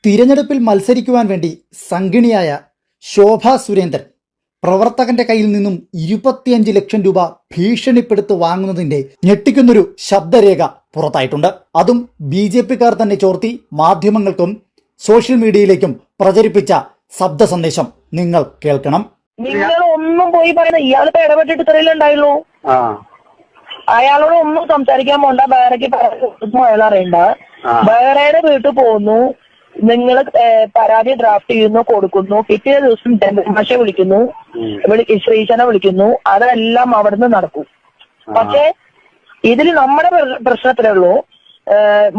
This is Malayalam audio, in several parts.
തിരഞ്ഞെടുപ്പിൽ മത്സരിക്കുവാൻ വേണ്ടി സംഗിണിയായ ശോഭാ സുരേന്ദ്രൻ പ്രവർത്തകന്റെ കയ്യിൽ നിന്നും 25 ലക്ഷം രൂപ ഭീഷണിപ്പെടുത്ത് വാങ്ങുന്നതിന്റെ ഞെട്ടിക്കുന്നൊരു ശബ്ദരേഖ പുറത്തായിട്ടുണ്ട്. അതും BJP-ക്കാർ തന്നെ ചോർത്തി മാധ്യമങ്ങൾക്കും സോഷ്യൽ മീഡിയയിലേക്കും പ്രചരിപ്പിച്ച ശബ്ദ സന്ദേശം നിങ്ങൾ കേൾക്കണം. നിങ്ങൾ ഒന്നും പോയി പറയുന്ന ഇയാളിപ്പോ ഇടപെട്ടിട്ട് ഇത്രയല്ലേ ഉണ്ടായുള്ളൂ. അയാളോട് ഒന്നും സംസാരിക്കാൻ പോണ്ട. വേറെക്ക് അയാൾ അറിയണ്ട. വേറെയുടെ വീട്ടിൽ പോകുന്നു, നിങ്ങൾ പരാതി ഡ്രാഫ്റ്റ് ചെയ്യുന്നു, കൊടുക്കുന്നു, പിറ്റേ ദിവസം മാഷെ വിളിക്കുന്നു, ശ്രീശനെ വിളിക്കുന്നു, അതെല്ലാം അവിടുന്ന് നടക്കും. പക്ഷെ ഇതിൽ നമ്മുടെ പ്രശ്നത്തിലേ ഉള്ളൂ,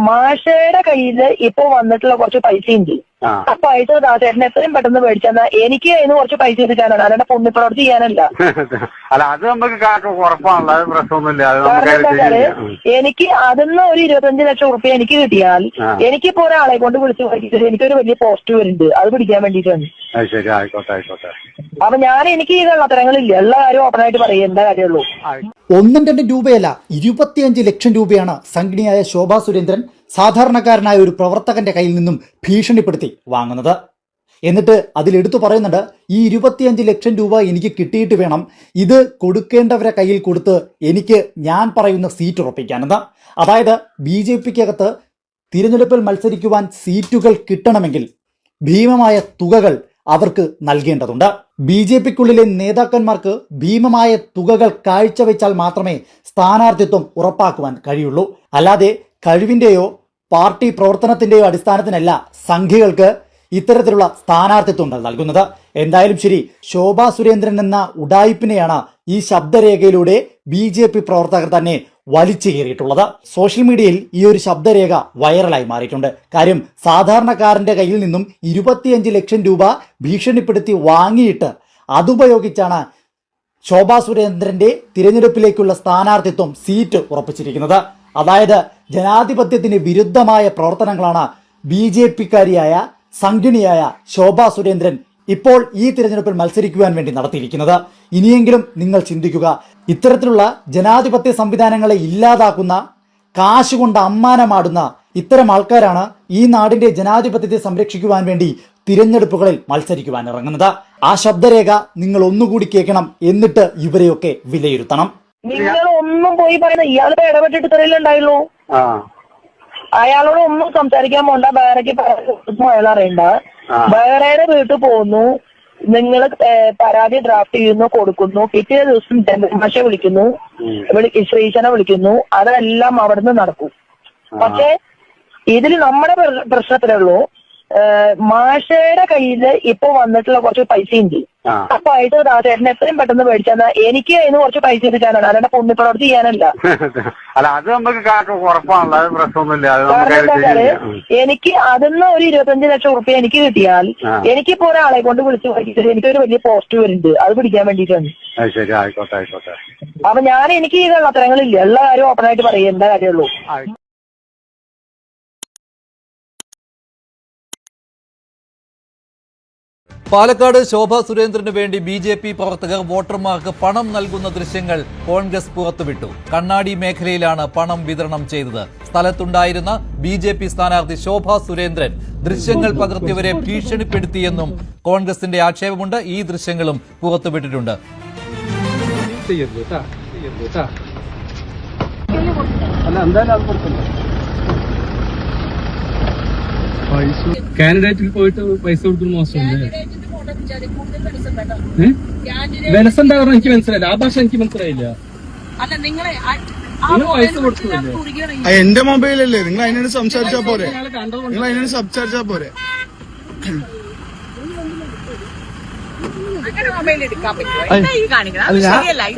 മാഷയുടെ കയ്യിൽ ഇപ്പൊ വന്നിട്ടുള്ള കുറച്ച് പൈസ ഉണ്ട്. ആ പൈസ ദാസേട്ടന് എത്രയും പെട്ടെന്ന് മേടിച്ചാൽ എനിക്ക് അതിന് കുറച്ച് പൈസ എടുക്കാനാണ്, അല്ലാണ്ട് പുണ്യപ്രവർത്തി ചെയ്യാനല്ല. എനിക്ക് അതിന്ന് ഒരു 25 ലക്ഷം റുപ്യ എനിക്ക് കിട്ടിയാൽ എനിക്കിപ്പോ ഒരാളെ കൊണ്ട് വിളിച്ചു പഠിച്ചിട്ട് എനിക്കൊരു വലിയ പോസ്റ്റ് വരുന്നുണ്ട്, അത് പിടിക്കാൻ വേണ്ടിയിട്ടാണ്. അപ്പൊ എനിക്ക് ഈ കള്ളത്തരങ്ങളില്ല, എല്ലാ കാര്യവും ഓപ്പണായിട്ട് പറയും, എന്താ കാര്യമുള്ളൂ. 1-2 രൂപയല്ല, 25 ലക്ഷം രൂപയാണ് സംഗിണിയായ ശോഭാ സുരേന്ദ്രൻ സാധാരണക്കാരനായ ഒരു പ്രവർത്തകന്റെ കയ്യിൽ നിന്നും ഭീഷണിപ്പെടുത്തി വാങ്ങുന്നത്. എന്നിട്ട് അതിലെടുത്തു പറയുന്നുണ്ട്, ഈ 25 ലക്ഷം രൂപ എനിക്ക് കിട്ടിയിട്ട് വേണം ഇത് കൊടുക്കേണ്ടവരെ കയ്യിൽ കൊടുത്ത് എനിക്ക് ഞാൻ പറയുന്ന സീറ്റ് ഉറപ്പിക്കാനെന്ന്. അതായത് BJP-ക്കകത്ത് തിരഞ്ഞെടുപ്പിൽ മത്സരിക്കുവാൻ സീറ്റുകൾ കിട്ടണമെങ്കിൽ ഭീമമായ തുകകൾ അവർക്ക് നൽകേണ്ടതുണ്ട്. BJP-ക്കുള്ളിലെ നേതാക്കന്മാർക്ക് ഭീമമായ തുകകൾ കാഴ്ചവെച്ചാൽ മാത്രമേ സ്ഥാനാർത്ഥിത്വം ഉറപ്പാക്കുവാൻ കഴിയുള്ളൂ. അല്ലാതെ കഴിവിന്റെയോ പാർട്ടി പ്രവർത്തനത്തിന്റെയോ അടിസ്ഥാനത്തിനല്ല സംഘികൾക്ക് ഇത്തരത്തിലുള്ള സ്ഥാനാർത്ഥിത്വങ്ങൾ നൽകുന്നത്. എന്തായാലും ശരി, ശോഭാ സുരേന്ദ്രൻ എന്ന ഉഡായിപ്പിനെയാണ് ഈ ശബ്ദരേഖയിലൂടെ BJP പ്രവർത്തകർ തന്നെ വലിച്ചു കയറിയിട്ടുള്ളത്. സോഷ്യൽ മീഡിയയിൽ ഈ ഒരു ശബ്ദരേഖ വൈറലായി മാറിയിട്ടുണ്ട്. കാര്യം, സാധാരണക്കാരന്റെ കയ്യിൽ നിന്നും 25 ലക്ഷം രൂപ ഭീഷണിപ്പെടുത്തി വാങ്ങിയിട്ട് അതുപയോഗിച്ചാണ് ശോഭാ സുരേന്ദ്രന്റെ തിരഞ്ഞെടുപ്പിലേക്കുള്ള സ്ഥാനാർത്ഥിത്വം സീറ്റ് ഉറപ്പിച്ചിരിക്കുന്നത്. അതായത് ജനാധിപത്യത്തിന് വിരുദ്ധമായ പ്രവർത്തനങ്ങളാണ് BJP-ക്കാരിയായ സംഗിണിയായ ശോഭാ സുരേന്ദ്രൻ ഇപ്പോൾ ഈ തിരഞ്ഞെടുപ്പിൽ മത്സരിക്കുവാൻ വേണ്ടി നടത്തിയിരിക്കുന്നത്. ഇനിയെങ്കിലും നിങ്ങൾ ചിന്തിക്കുക, ഇത്തരത്തിലുള്ള ജനാധിപത്യ സംവിധാനങ്ങളെ ഇല്ലാതാക്കുന്ന, കാശുകൊണ്ട് അമ്മാനമാടുന്ന ഇത്തരം ആൾക്കാരാണ് ഈ നാടിന്റെ ജനാധിപത്യത്തെ സംരക്ഷിക്കുവാൻ വേണ്ടി തിരഞ്ഞെടുപ്പുകളിൽ മത്സരിക്കുവാൻ ഇറങ്ങുന്നത്. ആ ശബ്ദരേഖ നിങ്ങൾ ഒന്നുകൂടി കേൾക്കണം, എന്നിട്ട് ഇവരെയൊക്കെ വിലയിരുത്തണം. നിങ്ങൾ ഒന്നും പോയി പറയുന്ന ഇയാളിപ്പോ ഇടപെട്ടിട്ട് ഇത്രയല്ലേ ഉണ്ടായുള്ളൂ. അയാളോട് ഒന്നും സംസാരിക്കാൻ പോണ്ട. വേറെക്ക് അയാൾ അറിയണ്ട. വേറെയുടെ വീട്ടിൽ പോകുന്നു, നിങ്ങൾ പരാതി ഡ്രാഫ്റ്റ് ചെയ്യുന്നു, കൊടുക്കുന്നു, പിറ്റേ ദിവസം മാഷെ വിളിക്കുന്നു, ശ്രീശനെ വിളിക്കുന്നു, അതെല്ലാം അവിടുന്ന് നടക്കും. പക്ഷെ ഇതിൽ നമ്മുടെ പ്രശ്നത്തിലേ ഉള്ളൂ, മാഷയുടെ കയ്യിൽ ഇപ്പൊ വന്നിട്ടുള്ള കുറച്ച് പൈസ ഉണ്ട്. ആ പൈസ ദാസേട്ടന് എത്രയും പെട്ടെന്ന് മേടിച്ചാൽ എനിക്ക് അതിന് കുറച്ച് പൈസ എടുക്കാനാണ്, അല്ലാണ്ട് പുണ്യപ്രവർത്തി ചെയ്യാനല്ല. എനിക്ക് അതിന്ന് ഒരു 25 ലക്ഷം റുപ്യ എനിക്ക് കിട്ടിയാൽ എനിക്കിപ്പോ ഒരാളെ കൊണ്ട് വിളിച്ചു പഠിച്ചിട്ട് എനിക്കൊരു വലിയ പോസ്റ്റ് വരുന്നുണ്ട്, അത് പിടിക്കാൻ വേണ്ടിയിട്ടാണ്. അപ്പൊ എനിക്ക് ഈ കള്ളത്തരങ്ങളില്ല, എല്ലാ കാര്യവും ഓപ്പണായിട്ട് പറയും, എന്താ കാര്യമുള്ളൂ. പാലക്കാട് ശോഭാ സുരേന്ദ്രന് വേണ്ടി BJP പ്രവർത്തകർ വോട്ടർമാർക്ക് പണം നൽകുന്ന ദൃശ്യങ്ങൾ കോൺഗ്രസ് പുറത്തുവിട്ടു. കണ്ണാടി മേഖലയിലാണ് പണം വിതരണം ചെയ്തത്. സ്ഥലത്തുണ്ടായിരുന്ന BJP സ്ഥാനാർത്ഥി ശോഭാ സുരേന്ദ്രൻ ദൃശ്യങ്ങൾ പകർത്തിയവരെ ഭീഷണിപ്പെടുത്തിയെന്നും കോൺഗ്രസിന്റെ ആക്ഷേപമുണ്ട്. ഈ ദൃശ്യങ്ങളും പുറത്തുവിട്ടിട്ടുണ്ട്. കാൻഡിഡേറ്റിൽ പോയിട്ട് പൈസ കൊടുക്കുന്ന മോശമല്ലേ? വിലസം എന്താ പറഞ്ഞാൽ എനിക്ക് മനസ്സിലായില്ല, ആ ഭാഷ എനിക്ക് മനസ്സിലായില്ല. പൈസ കൊടുക്കില്ലേ? എന്റെ മൊബൈലല്ലേ, നിങ്ങൾ അതിനോട് സംസാരിച്ചാ പോരെ, നിങ്ങൾ അതിനോട് സംസാരിച്ചാ പോരെ.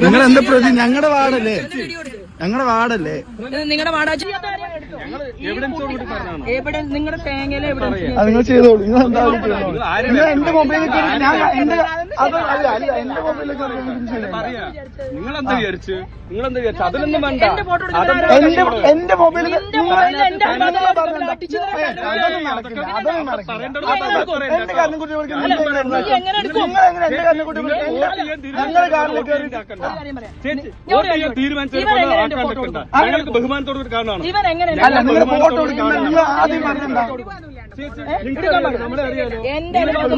നിങ്ങൾ എന്താ പ്രതി? ഞങ്ങളുടെ വാർഡല്ലേ, ഞങ്ങളുടെ വാർഡല്ലേ, നിങ്ങളുടെ വാടക നിങ്ങളുടെ തേങ്ങയിലെ നിങ്ങൾ ചെയ്തോളൂ. നിങ്ങൾ എന്താ എന്റെ മൊബൈലിൽ നിങ്ങളെന്താ വിചാരിച്ചു? അതിലൊന്നും വേണ്ട. എന്റെ മൊബൈലിൽ തീരുമാനിച്ചത് ഞങ്ങൾക്ക് ബഹുമാനത്തോട് കാണാണ്. എന്റെ അനുഭവം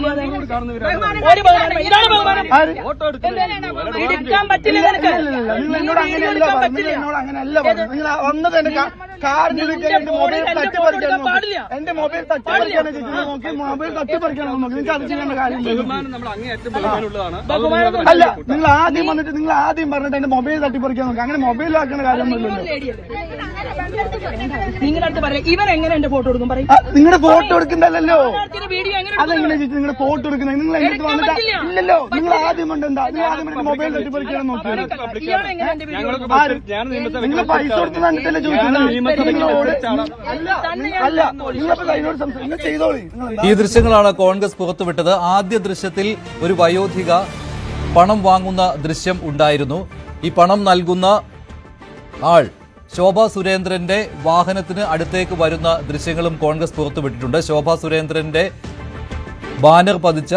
ഒരു ബഹുമാനം ഇതാണ് ബഹുമാനം. എടുക്കാൻ പറ്റില്ല നിനക്ക്. എന്നോട് അങ്ങനെയല്ല പറഞ്ഞത്. എന്നോട് അങ്ങനെയല്ല പറഞ്ഞത്. നിങ്ങൾ വന്നത് എന്റെ കാറിന് എന്റെ മൊബൈൽ തട്ടിപ്പറിക്കാൻ നോക്കി. എന്റെ മൊബൈൽ തട്ടിപ്പറിക്കാൻ നോക്കി. മൊബൈൽ തട്ടിപ്പറിക്കാൻ നോക്കി. നിങ്ങൾക്ക് അത് ചെയ്യേണ്ട കാര്യം അല്ല. നിങ്ങൾ ആദ്യം വന്നിട്ട് നിങ്ങൾ ആദ്യം പറഞ്ഞിട്ട് എന്റെ മൊബൈൽ തട്ടിപ്പറിക്കാൻ നോക്കി. അങ്ങനെ മൊബൈലാക്കുന്ന കാര്യമൊന്നുമില്ലല്ലോ. നിങ്ങളുടെ അടുത്ത് പറയാം ഇവൻ എങ്ങനെ എന്റെ ഫോട്ടോ എടുക്കും പറയും. നിങ്ങളുടെ ഫോട്ടോ എടുക്കണ്ടല്ലോ. വീഡിയോ എങ്ങനെ അതെങ്ങനെ ചേച്ചി നിങ്ങളുടെ ഫോട്ടോ എടുക്കുന്നത്? നിങ്ങൾ എന്റെ അടുത്ത് വന്നിട്ട് ഇല്ലല്ലോ. നിങ്ങൾ ആദ്യം കൊണ്ട് എന്താ നിങ്ങൾ ആദ്യം എന്റെ മൊബൈൽ തട്ടിപ്പറിക്കാൻ നോക്കിയത്? നിങ്ങൾ പൈസ കൊടുത്ത് തന്നിട്ടല്ലേ ചോദിച്ചത്? അല്ല നിങ്ങളപ്പോ അതിനോട് സംസാരിക്കും ചെയ്തോളി. ഈ ദൃശ്യങ്ങളാണ് കോൺഗ്രസ് പുറത്തുവിട്ടത്. ആദ്യ ദൃശ്യത്തിൽ ഒരു വയോധിക പണം വാങ്ങുന്ന ദൃശ്യം ഉണ്ടായിരുന്നു. ഈ പണം നൽകുന്ന ആൾ ശോഭാ സുരേന്ദ്രന്റെ വാഹനത്തിന് അടുത്തേക്ക് വരുന്ന ദൃശ്യങ്ങളും കോൺഗ്രസ് പുറത്തുവിട്ടിട്ടുണ്ട്. ശോഭാ സുരേന്ദ്രന്റെ ബാനർ പതിച്ച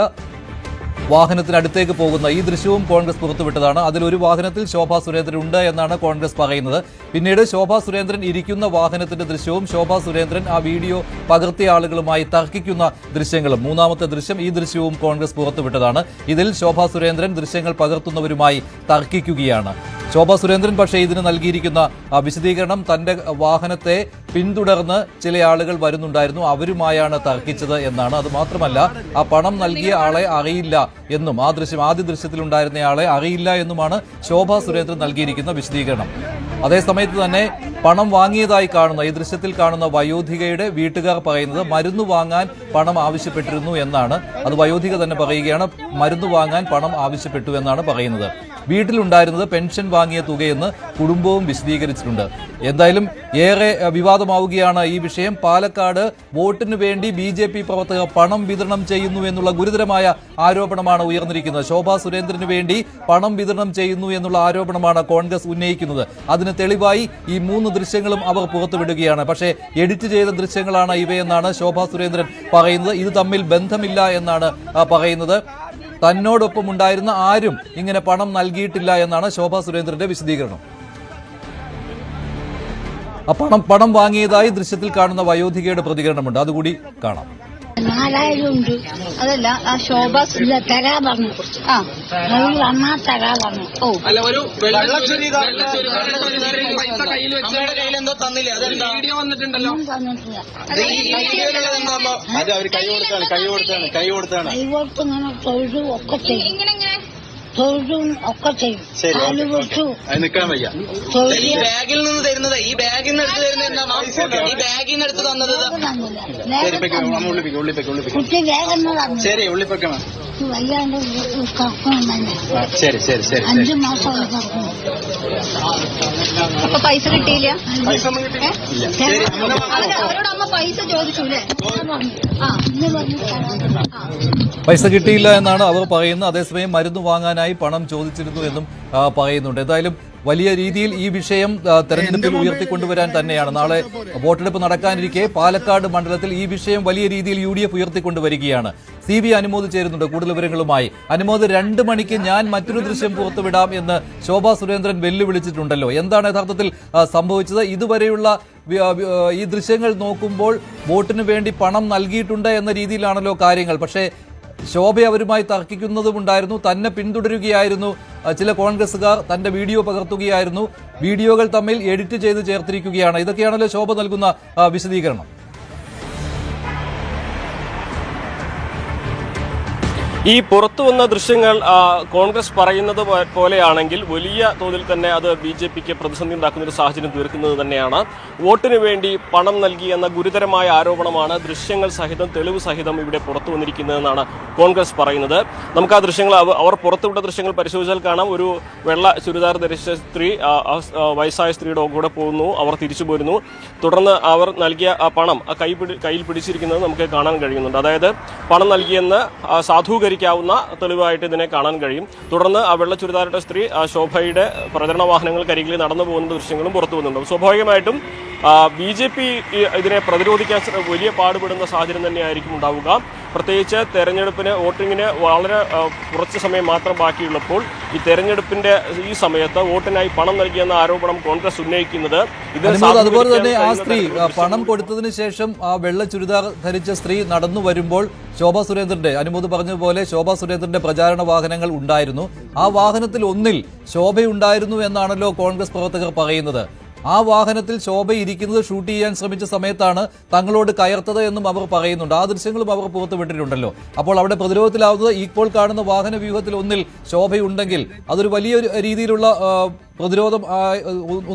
വാഹനത്തിനടുത്തേക്ക് പോകുന്ന ഈ ദൃശ്യവും കോൺഗ്രസ് പുറത്തുവിട്ടതാണ്. അതിലൊരു വാഹനത്തിൽ ശോഭാ സുരേന്ദ്രൻ ഉണ്ട് എന്നാണ് കോൺഗ്രസ് പറയുന്നത്. പിന്നീട് ശോഭാ സുരേന്ദ്രൻ ഇരിക്കുന്ന വാഹനത്തിന്റെ ദൃശ്യവും ശോഭാ സുരേന്ദ്രൻ ആ വീഡിയോ പകർത്തിയ ആളുകളുമായി തർക്കിക്കുന്ന ദൃശ്യങ്ങളും മൂന്നാമത്തെ ദൃശ്യം ഈ ദൃശ്യവും കോൺഗ്രസ് പുറത്തുവിട്ടതാണ്. ഇതിൽ ശോഭാ സുരേന്ദ്രൻ ദൃശ്യങ്ങൾ പകർത്തുന്നവരുമായി തർക്കിക്കുകയാണ്. ശോഭാ സുരേന്ദ്രൻ പക്ഷേ ഇതിന് നൽകിയിരിക്കുന്ന വിശദീകരണം തന്റെ വാഹനത്തെ പിന്തുടർന്ന് ചില ആളുകൾ വരുന്നുണ്ടായിരുന്നു, അവരുമായാണ് തർക്കിച്ചത് എന്നാണ്. അത് മാത്രമല്ല ആ പണം നൽകിയ ആളെ അറിയില്ല എന്നും ആദ്യ ദൃശ്യത്തിലുണ്ടായിരുന്നയാളെ അറിയില്ല എന്നുമാണ് ശോഭാ സുരേന്ദ്രൻ നൽകിയിരിക്കുന്ന വിശദീകരണം. അതേസമയത്ത് തന്നെ പണം വാങ്ങിയതായി കാണുന്ന ഈ ദൃശ്യത്തിൽ കാണുന്ന വയോധികയുടെ വീട്ടുകാർ പറയുന്നത് മരുന്ന് വാങ്ങാൻ പണം ആവശ്യപ്പെട്ടിരുന്നു എന്നാണ്. അത് വയോധിക തന്നെ പറയുകയാണ്, മരുന്ന് വാങ്ങാൻ പണം ആവശ്യപ്പെട്ടു എന്നാണ് പറയുന്നത്. വീട്ടിലുണ്ടായിരുന്നത് പെൻഷൻ വാങ്ങിയ തുകയെന്ന് കുടുംബവും വിശദീകരിച്ചിട്ടുണ്ട്. എന്തായാലും ഏറെ വിവാദമാവുകയാണ് ഈ വിഷയം. പാലക്കാട് വോട്ടിന് വേണ്ടി BJP പ്രവർത്തകർ പണം വിതരണം ചെയ്യുന്നു എന്നുള്ള ഗുരുതരമായ ആരോപണമാണ് ഉയർന്നിരിക്കുന്നത്. ശോഭാ സുരേന്ദ്രന് വേണ്ടി പണം വിതരണം ചെയ്യുന്നു എന്നുള്ള ആരോപണമാണ് കോൺഗ്രസ് ഉന്നയിക്കുന്നത്. അതിന് തെളിവായി ഈ 3 ദൃശ്യങ്ങളും അവർ പുറത്തുവിടുകയാണ്. പക്ഷേ എഡിറ്റ് ചെയ്ത ദൃശ്യങ്ങളാണ് ഇവയെന്നാണ് ശോഭാ സുരേന്ദ്രൻ പറയുന്നത്. ഇത് തമ്മിൽ ബന്ധമില്ല എന്നാണ് പറയുന്നത്. തന്നോടൊപ്പം ഉണ്ടായിരുന്ന ആരും ഇങ്ങനെ പണം നൽകിയിട്ടില്ല എന്നാണ് ശോഭാ സുരേന്ദ്രന്റെ വിശദീകരണം. ആ പണം വാങ്ങിയതായി ദൃശ്യത്തിൽ കാണുന്ന വയോധികയുടെ പ്രതികരണമുണ്ട്, അതുകൂടി കാണാം. 4000 ഉണ്ട്. അതല്ല ആ ശോഭ തരാ പറഞ്ഞു. ആ അമ്മ തരാ പറഞ്ഞു. ഓ അല്ല ഒരു തന്നില്ല. കൈ കൊടുത്താണ് കൈവോട്ട് ഇങ്ങനെ തൊഴുതും ഒക്കെ ചെയ്യും. തൊഴുതും ഒക്കെ ചെയ്യും. നിൽക്കാൻ വയ്യ. ഈ ബാഗിൽ നിന്ന് തരുന്നത് ഈ ബാഗിൽ നിന്ന് എടുത്ത് തരുന്നത് ഈ ബാഗിൽ നിന്ന് എടുത്ത് തന്നത് കുട്ടി വേഗം ശരി ഉള്ളിപ്പൊക്കണം. വയ്യാണ്ട് കറക്കണം തന്നെ. ശരി ശരി ശരി 5 മാസം അപ്പൊ പൈസ കിട്ടിയില്ല? അവരോട് അമ്മ പൈസ ചോദിച്ചൂലേ? പൈസ കിട്ടിയില്ല എന്നാണ് അവർ പറയുന്നത്. അതേസമയം മരുന്ന് വാങ്ങാനായി പണം ചോദിച്ചിരുന്നു എന്നും പറയുന്നുണ്ട്. എന്തായാലും വലിയ രീതിയിൽ ഈ വിഷയം തെരഞ്ഞെടുപ്പിൽ ഉയർത്തിക്കൊണ്ടുവരാൻ തന്നെയാണ്. നാളെ വോട്ടെടുപ്പ് നടക്കാനിരിക്കെ പാലക്കാട് മണ്ഡലത്തിൽ ഈ വിഷയം വലിയ രീതിയിൽ UDF ഉയർത്തിക്കൊണ്ടുവരികയാണ്. CV അനുമോദ് ചേരുന്നുണ്ട് കൂടുതൽ വിവരങ്ങളുമായി. അനുമോദ്, 2 മണിക്ക് ഞാൻ മറ്റൊരു ദൃശ്യം പുറത്തുവിടാം എന്ന് ശോഭാ സുരേന്ദ്രൻ വെല്ലുവിളിച്ചിട്ടുണ്ടല്ലോ. എന്താണ് യഥാർത്ഥത്തിൽ സംഭവിച്ചത്? ഇതുവരെയുള്ള ഈ ദൃശ്യങ്ങൾ നോക്കുമ്പോൾ വോട്ടിന് വേണ്ടി പണം നൽകിയിട്ടുണ്ട് എന്ന രീതിയിലാണല്ലോ കാര്യങ്ങൾ. പക്ഷേ ശോഭ അവരുമായി തർക്കിക്കുന്നതുമുണ്ടായിരുന്നു, തന്നെ പിന്തുടരുകയായിരുന്നു. ചില കോൺഗ്രസുകാർ തന്റെ വീഡിയോ പകർത്തുകയായിരുന്നു. വീഡിയോകൾ തമ്മിൽ എഡിറ്റ് ചെയ്ത് ചേർത്തിരിക്കുകയാണ്. ഇതൊക്കെയാണല്ലോ ശോഭ നൽകുന്ന വിശദീകരണം. ഈ പുറത്തു വന്ന ദൃശ്യങ്ങൾ കോൺഗ്രസ് പറയുന്നത് പോലെയാണെങ്കിൽ വലിയ തോതിൽ തന്നെ അത് BJPക്ക് പ്രതിസന്ധി ഉണ്ടാക്കുന്ന ഒരു സാഹചര്യം തീർക്കുന്നത് തന്നെയാണ്. വോട്ടിന് വേണ്ടി പണം നൽകി എന്ന ഗുരുതരമായ ആരോപണമാണ് ദൃശ്യങ്ങൾ സഹിതം തെളിവ് സഹിതം ഇവിടെ പുറത്തു വന്നിരിക്കുന്നതെന്നാണ് കോൺഗ്രസ് പറയുന്നത്. നമുക്ക് ആ ദൃശ്യങ്ങൾ അവർ പുറത്തുവിട്ട ദൃശ്യങ്ങൾ പരിശോധിച്ചാൽ കാണാം. ഒരു വെള്ള ചുരിദാർ ധരിച്ച സ്ത്രീ വയസ്സായ സ്ത്രീയുടെ കൂടെ പോകുന്നു, അവർ തിരിച്ചു പോരുന്നു. തുടർന്ന് അവർ നൽകിയ പണം കയ്യിൽ പിടിച്ചിരിക്കുന്നത് നമുക്ക് കാണാൻ കഴിയുന്നുണ്ട്. അതായത് പണം നൽകിയെന്ന് സാധൂകരിക്കാവുന്ന തെളിവായിട്ട് ഇതിനെ കാണാൻ കഴിയും. തുടർന്ന് ആ വെള്ള ചുരിദാറിട്ട സ്ത്രീ ശോഭയുടെ പ്രചരണ വാഹനങ്ങൾക്കരികിൽ നടന്നു പോകുന്ന ദൃശ്യങ്ങളും പുറത്തു വന്നിട്ടുണ്ട്. സ്വാഭാവികമായിട്ടും BJP ഇതിനെ പ്രതിരോധിക്കാൻ വലിയ പാടുപെടുന്ന സാഹചര്യം തന്നെയായിരിക്കും ഉണ്ടാവുക. പ്രത്യേകിച്ച് തെരഞ്ഞെടുപ്പിന് വോട്ടിങ്ങിന് വളരെ കുറച്ച് സമയം മാത്രം ബാക്കിയുള്ളപ്പോൾ ഈ തെരഞ്ഞെടുപ്പിന്റെ ഈ സമയത്ത് വോട്ടിനായി പണം നൽകിയെന്ന ആരോപണം കോൺഗ്രസ് ഉന്നയിക്കുന്നത് അതുപോലെ തന്നെ ആ സ്ത്രീ പണം കൊടുത്തതിന് ശേഷം ആ വെള്ള ചുരിദാർ ധരിച്ച സ്ത്രീ നടന്നു വരുമ്പോൾ ശോഭാ സുരേന്ദ്രന്റെ അനുമോദ് പറഞ്ഞതുപോലെ ശോഭാ സുരേന്ദ്രന്റെ പ്രചാരണ വാഹനങ്ങൾ ഉണ്ടായിരുന്നു. ആ വാഹനത്തിൽ ഒന്നിൽ ശോഭയുണ്ടായിരുന്നു എന്നാണല്ലോ കോൺഗ്രസ് പ്രവർത്തകർ പറയുന്നത്. ആ വാഹനത്തിൽ ശോഭ ഇരിക്കുന്നത് ഷൂട്ട് ചെയ്യാൻ ശ്രമിച്ച സമയത്താണ് തങ്ങളോട് കയർത്തത് എന്നും അവർ പറയുന്നുണ്ട്. ആ ദൃശ്യങ്ങളും അവർ പുറത്തുവിട്ടിട്ടുണ്ടല്ലോ. അപ്പോൾ അവിടെ പ്രതിരോധത്തിലാവുന്നത് ഇപ്പോൾ കാണുന്ന വാഹന വ്യൂഹത്തിൽ ഒന്നിൽ ശോഭയുണ്ടെങ്കിൽ അതൊരു വലിയ രീതിയിലുള്ള പ്രതിരോധം,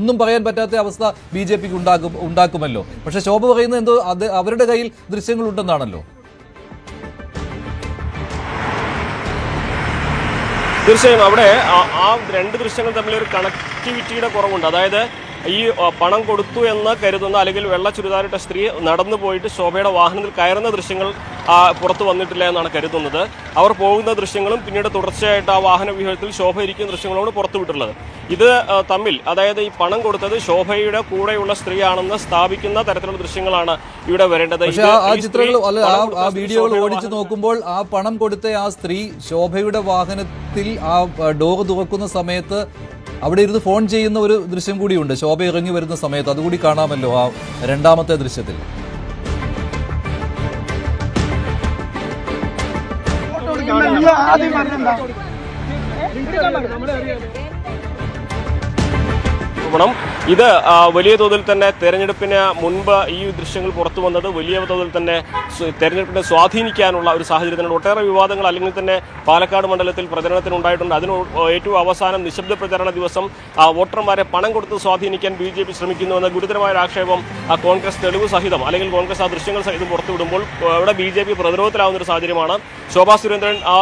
ഒന്നും പറയാൻ പറ്റാത്ത അവസ്ഥ BJPക്ക് ഉണ്ടാക്കുമല്ലോ. പക്ഷെ ശോഭ പറയുന്നത് എന്തോ അവരുടെ കയ്യിൽ ദൃശ്യങ്ങളുണ്ടെന്നാണല്ലോ. തീർച്ചയായും അവിടെ ആ രണ്ട് ദൃശ്യങ്ങൾ തമ്മിലൊരു കണക്ടിവിറ്റിയുടെ കുറവുണ്ട്. അതായത് ഈ പണം കൊടുത്തു എന്ന് കരുതുന്ന അല്ലെങ്കിൽ വെള്ള ചുരിദാറിട്ട സ്ത്രീ നടന്നു പോയിട്ട് ശോഭയുടെ വാഹനത്തിൽ കയറുന്ന ദൃശ്യങ്ങൾ പുറത്തു വന്നിട്ടില്ല എന്നാണ് കരുതുന്നത്. അവർ പോകുന്ന ദൃശ്യങ്ങളും പിന്നീട് തുടർച്ചയായിട്ട് ആ വാഹന വ്യൂഹത്തിൽ ശോഭ ഇരിക്കുന്ന ദൃശ്യങ്ങളാണ് പുറത്തുവിട്ടുള്ളത്. ഇത് തമ്മിൽ, അതായത് ഈ പണം കൊടുത്തത് ശോഭയുടെ കൂടെയുള്ള സ്ത്രീയാണെന്ന് സ്ഥാപിക്കുന്ന തരത്തിലുള്ള ദൃശ്യങ്ങളാണ് ഇവിടെ വരേണ്ടത്. ആ ചിത്രങ്ങൾ ആ വീഡിയോകൾ ഓടിച്ചു നോക്കുമ്പോൾ ആ പണം കൊടുത്ത ആ സ്ത്രീ ശോഭയുടെ വാഹനത്തിൽ ആ ഡോർ തുറക്കുന്ന സമയത്ത് അവിടെ ഇരുന്ന് ഫോൺ ചെയ്യുന്ന ഒരു ദൃശ്യം കൂടിയുണ്ട്. ശോഭ ഇറങ്ങി വരുന്ന സമയത്ത് അതുകൂടി കാണാമല്ലോ ആ രണ്ടാമത്തെ ദൃശ്യത്തിൽ. ആദ്യം പറഞ്ഞെന്താ ഇത് വലിയ തോതിൽ തന്നെ തെരഞ്ഞെടുപ്പിന് മുൻപ് ഈ ദൃശ്യങ്ങൾ പുറത്തു വന്നത് വലിയ തോതിൽ തന്നെ തെരഞ്ഞെടുപ്പിനെ സ്വാധീനിക്കാനുള്ള ഒരു സാഹചര്യത്തിനുണ്ട്. ഒട്ടേറെ വിവാദങ്ങൾ അല്ലെങ്കിൽ തന്നെ പാലക്കാട് മണ്ഡലത്തിൽ പ്രചരണത്തിനുണ്ടായിട്ടുണ്ട്. അതിന് ഏറ്റവും അവസാനം നിശബ്ദ പ്രചരണ ദിവസം വോട്ടർമാരെ പണം കൊടുത്ത് സ്വാധീനിക്കാൻ BJP ശ്രമിക്കുന്നുവെന്ന ഗുരുതരമായ ആക്ഷേപം കോൺഗ്രസ് തെളിവ് സഹിതം അല്ലെങ്കിൽ കോൺഗ്രസ് ആ ദൃശ്യങ്ങൾ സഹിതം പുറത്തുവിടുമ്പോൾ അവിടെ BJP പ്രതിരോധത്തിലാവുന്ന ഒരു സാഹചര്യമാണ്. ശോഭാ സുരേന്ദ്രൻ ആ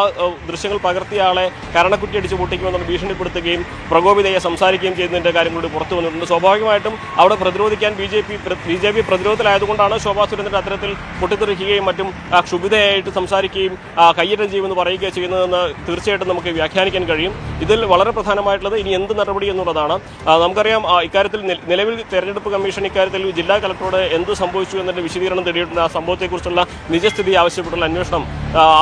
ദൃശ്യങ്ങൾ പകർത്തിയ ആളെ കരണക്കുറ്റി അടിച്ച് പൊട്ടിക്കുമെന്ന് ഭീഷണിപ്പെടുത്തുകയും പ്രകോപിതയെ സംസാരിക്കുകയും ചെയ്യുന്നതിന്റെ കാര്യം കൂടി പുറത്തു വന്നിട്ടുണ്ട്. സ്വാഭാവികമായിട്ടും അവിടെ പ്രതിരോധിക്കാൻ BJP പ്രതിരോധത്തിലായതുകൊണ്ടാണ് ശോഭാ സുരേന്ദ്രൻ അത്തരത്തിൽ പൊട്ടിത്തെറിക്കുകയും മറ്റും ക്ഷുഭിതയായിട്ട് സംസാരിക്കുകയും കയ്യേറ്റം ചെയ്യുമെന്ന് പറയുകയും ചെയ്യുന്നതെന്ന് തീർച്ചയായിട്ടും നമുക്ക് വ്യാഖ്യാനിക്കാൻ കഴിയും. ഇതിൽ വളരെ പ്രധാനമായിട്ടുള്ളത് ഇനി എന്ത് നടപടി എന്നുള്ളതാണ്. നമുക്കറിയാം ഇക്കാര്യത്തിൽ നിലവിൽ തെരഞ്ഞെടുപ്പ് കമ്മീഷൻ ഇക്കാര്യത്തിൽ ജില്ലാ കളക്ടറോട് എന്ത് സംഭവിച്ചു എന്നതിന്റെ വിശദീകരണം തേടിയിട്ടുണ്ട്. ആ സംഭവത്തെക്കുറിച്ചുള്ള നിജസ്ഥിതി ആവശ്യപ്പെട്ടുള്ള അന്വേഷണം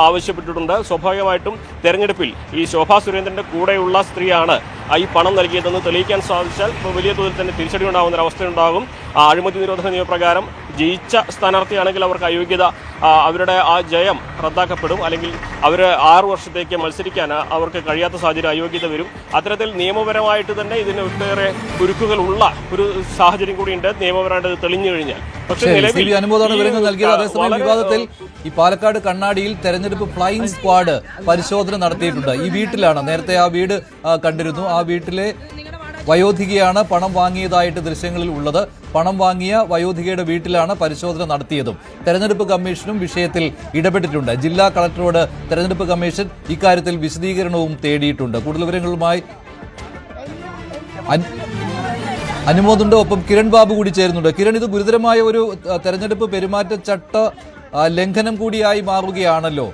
ആവശ്യപ്പെട്ടിട്ടുണ്ട്. സ്വാഭാവികമായിട്ടും തെരഞ്ഞെടുപ്പിൽ ഈ ശോഭാ സുരേന്ദ്രന്റെ കൂടെയുള്ള സ്ത്രീയാണ് ഈ പണം നൽകിയതെന്ന് തെളിയിക്കാൻ സാധിച്ചാൽ വലിയ തോതിൽ തന്നെ തിരിച്ചടി ഉണ്ടാകുന്ന ഒരു അവസ്ഥയുണ്ടാകും. അഴിമതി നിരോധന നിയമപ്രകാരം ജയിച്ച സ്ഥാനാർത്ഥിയാണെങ്കിൽ അവർക്ക് അയോഗ്യത, അവരുടെ ആ ജയം റദ്ദാക്കപ്പെടും. അല്ലെങ്കിൽ അവർ 6 വർഷത്തേക്ക് മത്സരിക്കാൻ അവർക്ക് കഴിയാത്ത സാഹചര്യം, അയോഗ്യത വരും. അത്തരത്തിൽ നിയമപരമായിട്ട് തന്നെ ഇതിന് ഒട്ടേറെ കുരുക്കുകൾ ഉള്ള ഒരു സാഹചര്യം കൂടിയുണ്ട് നിയമപരമായിട്ട് തെളിഞ്ഞു കഴിഞ്ഞാൽ. പക്ഷേ അനുമോദാണ് വിവരങ്ങൾ നൽകിയത്. അതേസമയം വിവാദത്തിൽ ഈ പാലക്കാട് കണ്ണാടിയിൽ തെരഞ്ഞെടുപ്പ് ഫ്ലൈയിങ് സ്ക്വാഡ് പരിശോധന നടത്തിയിട്ടുണ്ട്. ഈ വീട്ടിലാണ്, നേരത്തെ ആ വീട് കണ്ടിരുന്നു, ആ വീട്ടിലെ വയോധികയാണ് പണം വാങ്ങിയതായിട്ട് ദൃശ്യങ്ങളിൽ ഉള്ളത്. പണം വാങ്ങിയ വയോധികയുടെ വീട്ടിലാണ് പരിശോധന നടത്തിയതും. തെരഞ്ഞെടുപ്പ് കമ്മീഷനും വിഷയത്തിൽ ഇടപെട്ടിട്ടുണ്ട്. ജില്ലാ കളക്ടറോട് തെരഞ്ഞെടുപ്പ് കമ്മീഷൻ ഇക്കാര്യത്തിൽ വിശദീകരണവും തേടിയിട്ടുണ്ട്. കൂടുതൽ വിവരങ്ങളുമായി അനുമോദുണ്ട്, ഒപ്പം കിരൺ ബാബു കൂടി ചേരുന്നുണ്ട്. കിരൺ, ഇത് ഗുരുതരമായ ഒരു തെരഞ്ഞെടുപ്പ് പെരുമാറ്റച്ചട്ട ലംഘനം കൂടിയായി മാറുകയാണല്ലോ.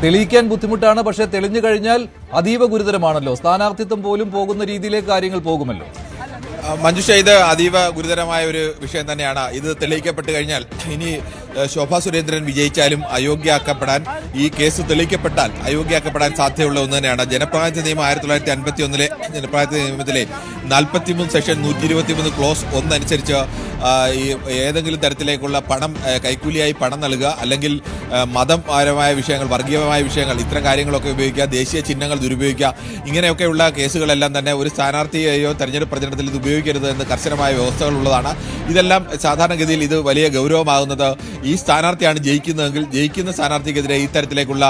തെളിയിക്കാൻ ബുദ്ധിമുട്ടാണ്, പക്ഷേ തെളിഞ്ഞു കഴിഞ്ഞാൽ അതീവ ഗുരുതരമാണല്ലോ. സ്ഥാനാർത്ഥിത്വം പോലും പോകുന്ന രീതിയിലേക്ക് കാര്യങ്ങൾ പോകുമല്ലോ. മഞ്ജുഷ, ഇത് അതീവ ഗുരുതരമായ ഒരു വിഷയം തന്നെയാണ്. ഇത് തെളിയിക്കപ്പെട്ട് കഴിഞ്ഞാൽ ഇനി ശോഭാ സുരേന്ദ്രൻ വിജയിച്ചാലും അയോഗ്യയാക്കപ്പെടാൻ, ഈ കേസ് തെളിയിക്കപ്പെട്ടാൽ അയോഗ്യയാക്കപ്പെടാൻ സാധ്യതയുള്ള ഒന്ന് തന്നെയാണ്. ജനപ്രാതിനിധ്യ നിയമം 1951 ജനപ്രാതിനിധ്യ നിയമത്തിലെ 43 സെക്ഷൻ 123 ക്ലോസ് 1 അനുസരിച്ച് ഈ ഏതെങ്കിലും തരത്തിലേക്കുള്ള പണം, കൈക്കൂലിയായി പണം നൽകുക, അല്ലെങ്കിൽ മതപരമായ വിഷയങ്ങൾ, വർഗീയമായ വിഷയങ്ങൾ, ഇത്തരം കാര്യങ്ങളൊക്കെ ഉപയോഗിക്കുക, ദേശീയ ചിഹ്നങ്ങൾ ദുരുപയോഗിക്കുക, ഇങ്ങനെയൊക്കെയുള്ള കേസുകളെല്ലാം തന്നെ ഒരു സ്ഥാനാർത്ഥിയെയോ തെരഞ്ഞെടുപ്പ് പ്രചരണത്തിൽ ഇത് ഉപയോഗിക്കരുത് എന്ന് കർശനമായ വ്യവസ്ഥകൾ ഉള്ളതാണ്. ഇതെല്ലാം സാധാരണഗതിയിൽ ഇത് വലിയ ഗൗരവമാകുന്നത് ഈ സ്ഥാനാർത്ഥിയാണ് ജയിക്കുന്നതെങ്കിൽ ജയിക്കുന്ന സ്ഥാനാർത്ഥിക്കെതിരെ ഇത്തരത്തിലേക്കുള്ള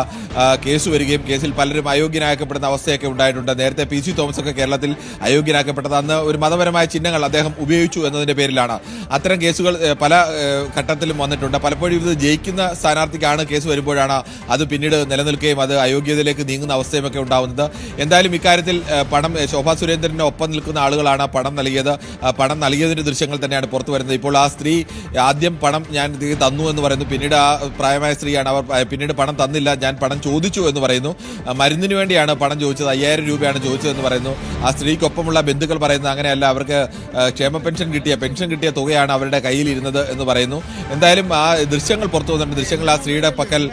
കേസ് വരികയും കേസിൽ പലരും അയോഗ്യനാക്കപ്പെടുന്ന അവസ്ഥയൊക്കെ ഉണ്ടായിട്ടുണ്ട്. നേരത്തെ PC തോമസ് ഒക്കെ കേരളത്തിൽ അയോഗ്യനാക്കപ്പെട്ടത് അന്ന് ഒരു മതപരമായ ചിഹ്നങ്ങൾ അദ്ദേഹം ഉപയോഗിച്ചു എന്നതിന്റെ പേരിലാണ്. അത്തരം കേസുകൾ പല ഘട്ടത്തിലും വന്നിട്ടുണ്ട്. പലപ്പോഴും ഇത് ജയിക്കുന്ന സ്ഥാനാർത്ഥിക്കാണ് കേസ് വരുമ്പോഴാണ് അത് പിന്നീട് നിലനിൽക്കുകയും അത് അയോഗ്യതയിലേക്ക് നീങ്ങുന്ന അവസ്ഥയുമൊക്കെ ഉണ്ടാവുന്നത്. എന്തായാലും ഇക്കാര്യത്തിൽ പണം, ശോഭാ സുരേന്ദ്രന് ഒപ്പം നിൽക്കുന്ന ആളുകളാണ് പണം നൽകിയത്. പണം നൽകിയതിന്റെ ദൃശ്യങ്ങൾ തന്നെയാണ് പുറത്തു വരുന്നത്. ഇപ്പോൾ ആ സ്ത്രീ ആദ്യം പണം ഞാൻ തന്നു എന്ന് പറയുന്നു, പിന്നീട് ആ പ്രായമായ സ്ത്രീയാണ്, അവർ പിന്നീട് പണം തന്നില്ല, ഞാൻ പണം ചോദിച്ചു എന്ന് പറയുന്നു. മരുന്നിന് വേണ്ടിയാണ് പണം ചോദിച്ചത്, 5000 രൂപയാണ് ചോദിച്ചതെന്ന് പറയുന്നു. ആ സ്ത്രീക്കൊപ്പമുള്ള ബന്ധുക്കൾ സുഹൃത്തുക്കൾ പറയുന്നത് അങ്ങനെയല്ല. അവർക്ക് ക്ഷേമ പെൻഷൻ കിട്ടിയ തുകയാണ് അവരുടെ കയ്യിലിരുന്നത് എന്ന് പറയുന്നു. എന്തായാലും ആ ദൃശ്യങ്ങൾ പുറത്തു വന്നിട്ടുണ്ട്. ദൃശ്യങ്ങൾ ആ സ്ത്രീയുടെ പക്കൽ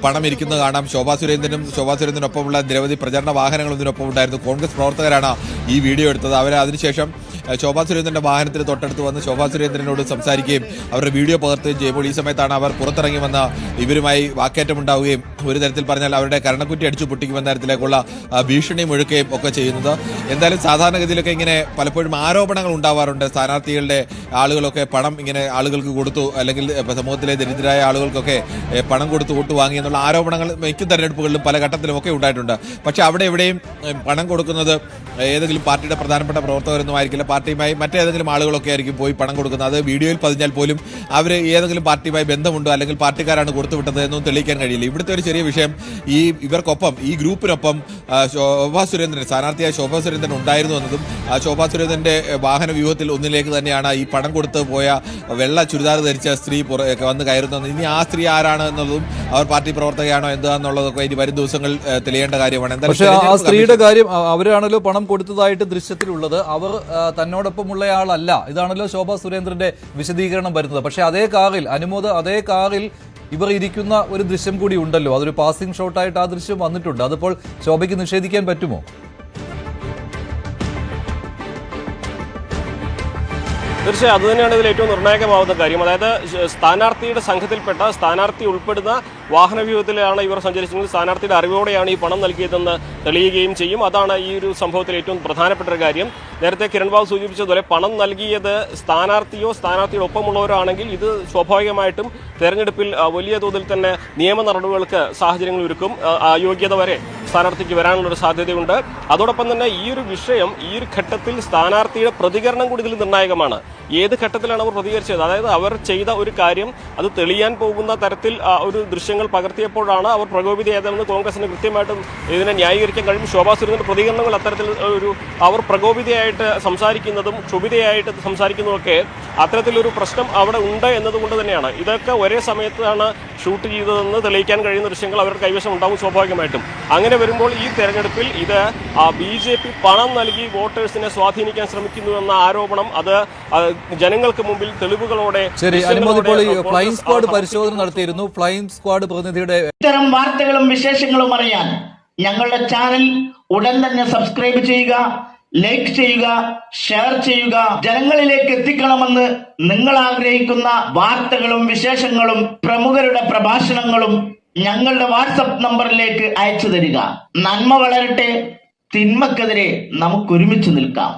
പണം ഇരിക്കുന്നത് കാണാം. ശോഭാ സുരേന്ദ്രനൊപ്പമുള്ള നിരവധി പ്രചരണ വാഹനങ്ങളും ഇതിനൊപ്പം ഉണ്ടായിരുന്നു. കോൺഗ്രസ് പ്രവർത്തകരാണ് ഈ വീഡിയോ എടുത്തത്. അവർ അതിനുശേഷം ശോഭാ സുരേന്ദ്രന്റെ വാഹനത്തിന് തൊട്ടടുത്ത് വന്ന് ശോഭാ സുരേന്ദ്രനോട് സംസാരിക്കുകയും അവരുടെ വീഡിയോ പകർത്തുകയും ചെയ്യുമ്പോൾ ഈ സമയത്താണ് അവർ പുറത്തിറങ്ങി വന്ന ഇവരുമായി വാക്കേറ്റമുണ്ടാവുകയും ഒരു തരത്തിൽ പറഞ്ഞാൽ അവരുടെ കരണക്കുറ്റി അടിച്ചു പൊട്ടിക്കുമെന്ന തരത്തിലേക്കുള്ള ഭീഷണി മുഴുക്കുകയും ഒക്കെ ചെയ്യുന്നത്. എന്തായാലും സാധാരണഗതിയിലൊക്കെ ഇങ്ങനെ പലപ്പോഴും ആരോപണങ്ങൾ ഉണ്ടാവാറുണ്ട്. സ്ഥാനാർത്ഥികളുടെ ആളുകളൊക്കെ പണം ഇങ്ങനെ ആളുകൾക്ക് കൊടുത്തു, അല്ലെങ്കിൽ സമൂഹത്തിലെ ദരിദ്രരായ ആളുകൾക്കൊക്കെ പണം കൊടുത്ത് വോട്ട് വാങ്ങി എന്നുള്ള ആരോപണങ്ങൾ മിക്ക തെരഞ്ഞെടുപ്പുകളിലും പല ഘട്ടത്തിലുമൊക്കെ ഉണ്ടായിട്ടുണ്ട്. പക്ഷെ അവിടെ എവിടെയും പണം കൊടുക്കുന്നത് ഏതെങ്കിലും പാർട്ടിയുടെ പ്രധാനപ്പെട്ട പ്രവർത്തകരൊന്നും ആയിരിക്കില്ല. പാർട്ടിയുമായി മറ്റേതെങ്കിലും ആളുകളൊക്കെ ആയിരിക്കും പോയി പണം കൊടുക്കുന്നത്. അത് വീഡിയോയിൽ പതിഞ്ഞാൽ പോലും അവർ ഏതെങ്കിലും പാർട്ടിയുമായി ബന്ധമുണ്ടോ അല്ലെങ്കിൽ പാർട്ടിക്കാരാണ് കൊടുത്തുവിട്ടത് എന്നും തെളിയിക്കാൻ കഴിയില്ല. ഇവിടുത്തെ ഒരു ചെറിയ വിഷയം, ഇവർക്കൊപ്പം ഈ ഗ്രൂപ്പിനൊപ്പം സ്ഥാനാർത്ഥിയായ ശോഭാ സുരേന്ദ്രൻ ഉണ്ടായിരുന്നു എന്നതും ശോഭാ സുരേന്ദ്രന്റെ വാഹന വ്യൂഹത്തിൽ ഒന്നിലേക്ക് തന്നെയാണ് ഈ പണം കൊടുത്ത് പോയ വെള്ള ചുരിദാർ ധരിച്ച സ്ത്രീ വന്ന് കയറുന്നത്. ഇനി ആ സ്ത്രീ ആരാണ് എന്നുള്ളതും അവർ പാർട്ടി പ്രവർത്തകയാണോ എന്താണെന്നുള്ളതൊക്കെ ഇനി വരും ദിവസങ്ങൾ തെളിയേണ്ട കാര്യമാണ്. പക്ഷേ ആ സ്ത്രീയുടെ കാര്യം, അവരാണല്ലോ പണം കൊടുത്തതായിട്ട് ദൃശ്യത്തിലുള്ളത്. അവർ തന്നോടൊപ്പമുള്ളയാളല്ല. ഇതാണല്ലോ ശോഭാ സുരേന്ദ്രന്റെ വിശദീകരണം വരുന്നത്. പക്ഷേ അതേ കാറിൽ ഇവർ ഇരിക്കുന്ന ഒരു ദൃശ്യം കൂടി ഉണ്ടല്ലോ. അതൊരു പാസിംഗ് ഷോട്ടായിട്ട് ആ ദൃശ്യം വന്നിട്ടുണ്ട്. അതിപ്പോൾ ശോഭയ്ക്ക് നിഷേധിക്കാൻ പറ്റുമോ? തീർച്ചയായും അതുതന്നെയാണ് ഇതിൽ ഏറ്റവും നിർണായകമാവുന്ന കാര്യം. അതായത് സ്ഥാനാർത്ഥിയുടെ സംഘത്തിൽപ്പെട്ട സ്ഥാനാർത്ഥി ഉൾപ്പെടുന്ന വാഹന വ്യൂഹത്തിലാണ് ഇവർ സഞ്ചരിച്ചെങ്കിൽ സ്ഥാനാർത്ഥിയുടെ അറിവോടെയാണ് ഈ പണം നൽകിയതെന്ന് തെളിയുകയും ചെയ്യും. അതാണ് ഈ ഒരു സംഭവത്തിൽ ഏറ്റവും പ്രധാനപ്പെട്ട ഒരു കാര്യം. നേരത്തെ കിരൺ ബാബു സൂചിപ്പിച്ചതുപോലെ പണം നൽകിയത് സ്ഥാനാർത്ഥിയുടെ ഒപ്പമുള്ളവരോ ആണെങ്കിൽ ഇത് സ്വാഭാവികമായിട്ടും തെരഞ്ഞെടുപ്പിൽ വലിയ തോതിൽ തന്നെ നിയമ നടപടികൾക്ക് സാഹചര്യങ്ങൾ ഒരുക്കും. അയോഗ്യത വരെ സ്ഥാനാർത്ഥിക്ക് വരാനുള്ളൊരു സാധ്യതയുണ്ട്. അതോടൊപ്പം തന്നെ ഈ ഒരു വിഷയം ഈ ഒരു ഘട്ടത്തിൽ സ്ഥാനാർത്ഥിയുടെ പ്രതികരണം കൂടി ഇതിൽ നിർണായകമാണ്. ഏത് ഘട്ടത്തിലാണ് അവർ പ്രതികരിച്ചത്? അതായത് അവർ ചെയ്ത ഒരു കാര്യം അത് തെളിയാൻ പോകുന്ന തരത്തിൽ ഒരു ദൃശ്യങ്ങൾ പകർത്തിയപ്പോഴാണ് അവർ പ്രകോപിതയായതെന്ന് കോൺഗ്രസിന് കൃത്യമായിട്ടും ഇതിനെ ന്യായീകരിക്കാൻ കഴിയും. ശോഭാ സുരേന്ദ്രന്റെ പ്രതികരണങ്ങൾ അത്തരത്തിൽ അവർ പ്രകോപിതയായിട്ട് സംസാരിക്കുന്നതും ക്ഷുഭിതയായിട്ട് സംസാരിക്കുന്നതൊക്കെ അത്തരത്തിലൊരു പ്രശ്നം അവിടെ ഉണ്ട് എന്നതുകൊണ്ട് തന്നെയാണ്. ഇതൊക്കെ ഒരേ സമയത്താണ് ഷൂട്ട് ചെയ്തതെന്ന് തെളിയിക്കാൻ കഴിയുന്ന ദൃശ്യങ്ങൾ അവരുടെ കൈവശം ഉണ്ടാവും സ്വാഭാവികമായിട്ടും. അങ്ങനെ വരുമ്പോൾ ഈ തെരഞ്ഞെടുപ്പിൽ ഇത് BJP പണം നൽകി വോട്ടേഴ്സിനെ സ്വാധീനിക്കാൻ ശ്രമിക്കുന്നു എന്ന ആരോപണം അത് ജനങ്ങൾക്ക് മുമ്പിൽ തെളിവുകളോടെ. ശരി, അനുമോദ്, ഇപ്പോൾ ഈ ഫ്ലൈയിംഗ് സ്ക്വാഡ് പരിശോധന നടത്തിയിരുന്നു. ഫ്ലൈയിംഗ് സ്ക്വാഡ് പ്രതിനിധിയുടെ ഇത്തരം വാർത്തകളും വിശേഷങ്ങളും അറിയാൻ ഞങ്ങളുടെ ചാനൽ ഉടൻ തന്നെ സബ്സ്ക്രൈബ് ചെയ്യുക, ലൈക്ക് ചെയ്യുക, ഷെയർ ചെയ്യുക. ജനങ്ങളിലേക്ക് എത്തിക്കണമെന്ന് നിങ്ങൾ ആഗ്രഹിക്കുന്ന വാർത്തകളും വിശേഷങ്ങളും പ്രമുഖരുടെ പ്രഭാഷണങ്ങളും ഞങ്ങളുടെ വാട്സപ്പ് നമ്പറിലേക്ക് അയച്ചു തരിക. നന്മ വളരട്ടെ, തിന്മക്കെതിരെ നമുക്കൊരുമിച്ച് നിൽക്കാം.